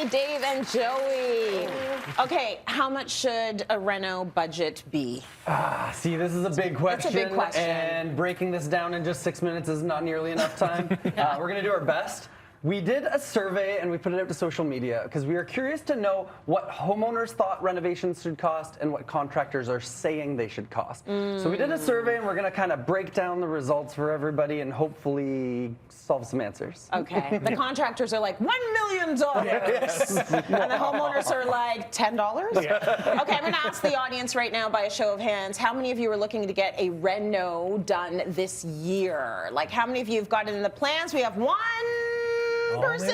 Dave and Joey. Okay, how much should a reno budget be? See, this is a big question. It's a big question. And breaking this down in just 6 minutes is not nearly enough time. We're going to do our best. We did a survey and we put it out to social media because we are curious to know what homeowners thought renovations should cost and what contractors are saying they should cost. So we did a survey and we're going to kind of break down the results for everybody and hopefully solve some answers. Okay. The contractors are like, $1 million. And the homeowners are like, $10? Yeah. Okay, I'm going to ask the audience right now by a show of hands, how many of you are looking to get a reno done this year? Like, how many of you have got it in the plans? We have one person,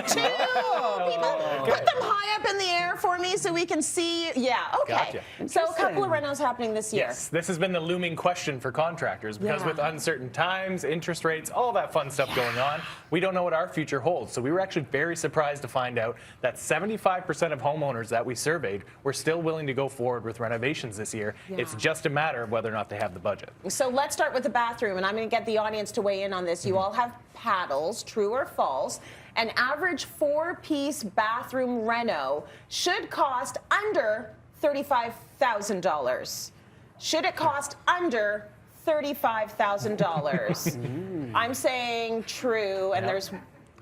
two people. Put them high up in the air for me so we can see. Yeah, okay. Gotcha. So a couple of renos happening this year. Yes, this has been the looming question for contractors because with uncertain times, interest rates, all that fun stuff going on, we don't know what our future holds. So we were actually very surprised to find out that 75% of homeowners that we surveyed were still willing to go forward with renovations this year. It's just a matter of whether or not they have the budget. So let's start with the bathroom, and I'm going to get the audience to weigh in on this. You all have paddles, true or false. An average 4-piece bathroom reno should cost under $35,000. Should it cost under $35,000? I'm saying true, and there's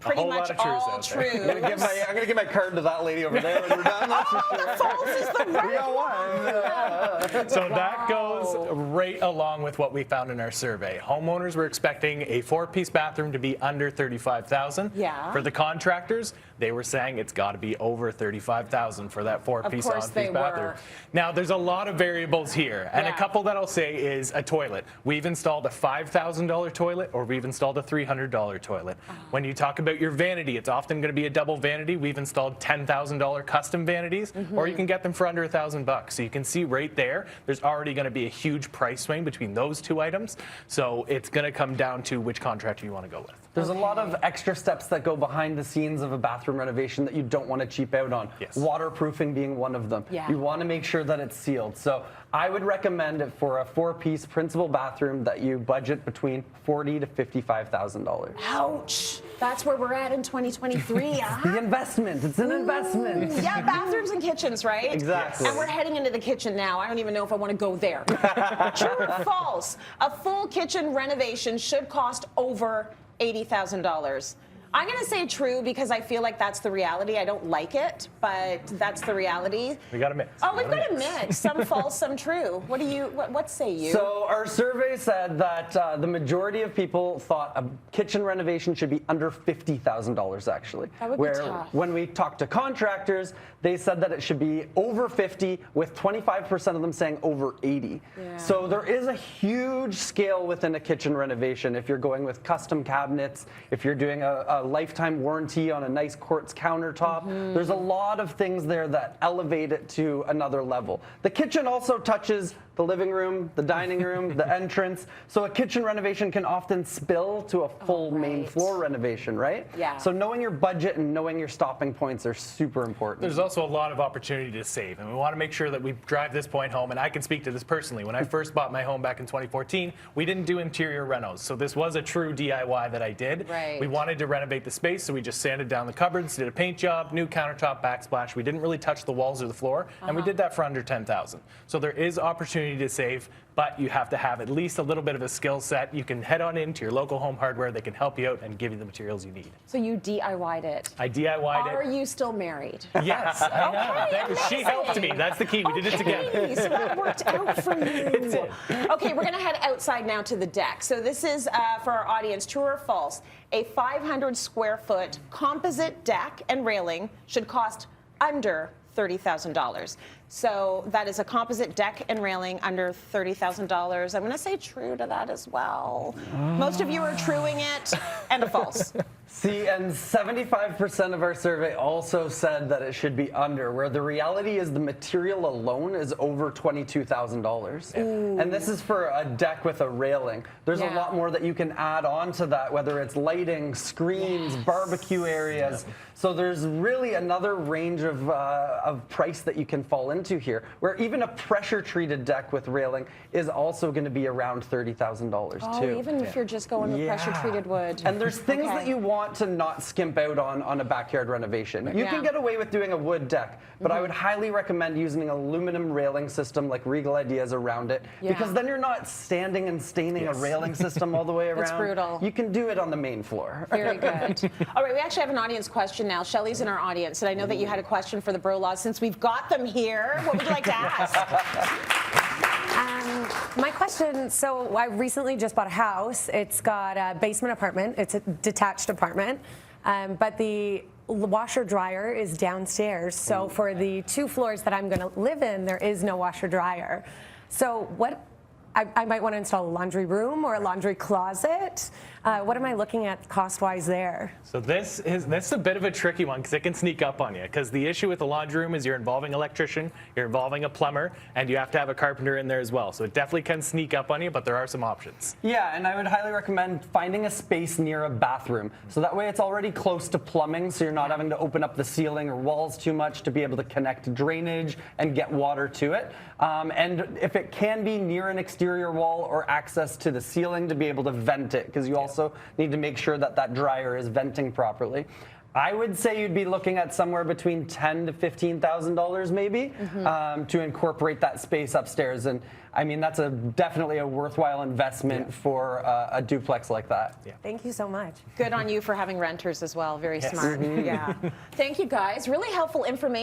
pretty much all true. I'm going to give my card to that lady over there when we're done. The false is the right one. So that goes right along with what we found in our survey. Homeowners were expecting a 4-piece bathroom to be under $35,000. Yeah. For the contractors, they were saying it's got to be over $35,000 for that 4-piece on-piece bathroom. Now, there's a lot of variables here, and a couple that I'll say is a toilet. We've installed a $5,000 toilet, or we've installed a $300 toilet. When you talk about your vanity, it's often going to be a double vanity. We've installed $10,000 custom vanities, or you can get them for under $1,000. So you can see right there, there's already going to be a huge price swing between those two items. So it's going to come down to which contractor you want to go with. There's a lot of extra steps that go behind the scenes of a bathroom renovation that you don't want to cheap out on. Waterproofing being one of them. You want to make sure that it's sealed. So I would recommend it for a 4-piece principal bathroom that you budget between $40,000 to $55,000. Ouch. That's where we're at in 2023. The investment. It's an investment. Yeah, bathrooms and kitchens, right? Exactly. And we're heading into the kitchen now. I don't even know if I want to go there. True or false? A full kitchen renovation should cost over $80,000. I'm going to say true because I feel like that's the reality. I don't like it, but that's the reality. We got a mix. Oh, we've got a mix. Some false, some true. What do you? What say you? So our survey said that the majority of people thought a kitchen renovation should be under $50,000. Actually, that would be tough. When we talked to contractors, they said that it should be over 50, with 25% of them saying over 80. So there is a huge scale within a kitchen renovation. If you're going with custom cabinets, if you're doing a lifetime warranty on a nice quartz countertop. There's a lot of things there that elevate it to another level. The kitchen also touches the living room, the dining room, the entrance. So a kitchen renovation can often spill to a full main floor renovation, right? So knowing your budget and knowing your stopping points are super important. There's also a lot of opportunity to save, and we want to make sure that we drive this point home, and I can speak to this personally. When I first bought my home back in 2014, we didn't do interior renos, so this was a true DIY that I did. We wanted to renovate the space, so we just sanded down the cupboards, did a paint job, new countertop, backsplash. We didn't really touch the walls or the floor, and we did that for under $10,000. So there is opportunity to save, but you have to have at least a little bit of a skill set. You can head on into your local home hardware. They can help you out and give you the materials you need. So you DIY'd it. I DIY'd it. Are you still married? Yes. She helped me. That's the key. We did it together. So that worked out for you. Okay, we're going to head outside now to the deck. So this is, for our audience, true or false, a 500-square-foot composite deck and railing should cost under $30,000. So that is a composite deck and railing under $30,000. I'm going to say true to that as well. Most of you are truing it, and a false. See, and 75% of our survey also said that it should be under, where the reality is the material alone is over $22,000. And this is for a deck with a railing. There's a lot more that you can add on to that, whether it's lighting, screens, barbecue areas. So there's really another range of price that you can fall into here, where even a pressure-treated deck with railing is also going to be around $30,000 too. Even if you're just going with pressure-treated wood. And there's things that you want want to not skimp out on a backyard renovation. You can get away with doing a wood deck, but I would highly recommend using an aluminum railing system like Regal Ideas around it, because then you're not standing and staining a railing system all the way around. It's brutal. You can do it on the main floor. Very good. All right, we actually have an audience question now. Shelley's in our audience, and I know that you had a question for the Bro-Laws. Since we've got them here, what would you like to ask? My question, so I recently just bought a house. It's got a basement apartment. It's a detached apartment, but the washer dryer is downstairs. So for the 2 floors that I'm going to live in, there is no washer dryer. So what? I might want to install a laundry room or a laundry closet. What am I looking at cost-wise there? So this is a bit of a tricky one because it can sneak up on you. Because the issue with the laundry room is you're involving an electrician, you're involving a plumber, and you have to have a carpenter in there as well. So it definitely can sneak up on you, but there are some options. Yeah, and I would highly recommend finding a space near a bathroom. So that way it's already close to plumbing, so you're not having to open up the ceiling or walls too much to be able to connect drainage and get water to it. And if it can be near an exterior wall or access to the ceiling to be able to vent it, because you also need to make sure that that dryer is venting properly. I would say you'd be looking at somewhere between $10,000 to $15,000 maybe to incorporate that space upstairs. And I mean, that's definitely a worthwhile investment for a duplex like that. Yeah. Thank you so much. Good on you for having renters as well. Very smart. Yeah. Thank you, guys. Really helpful information.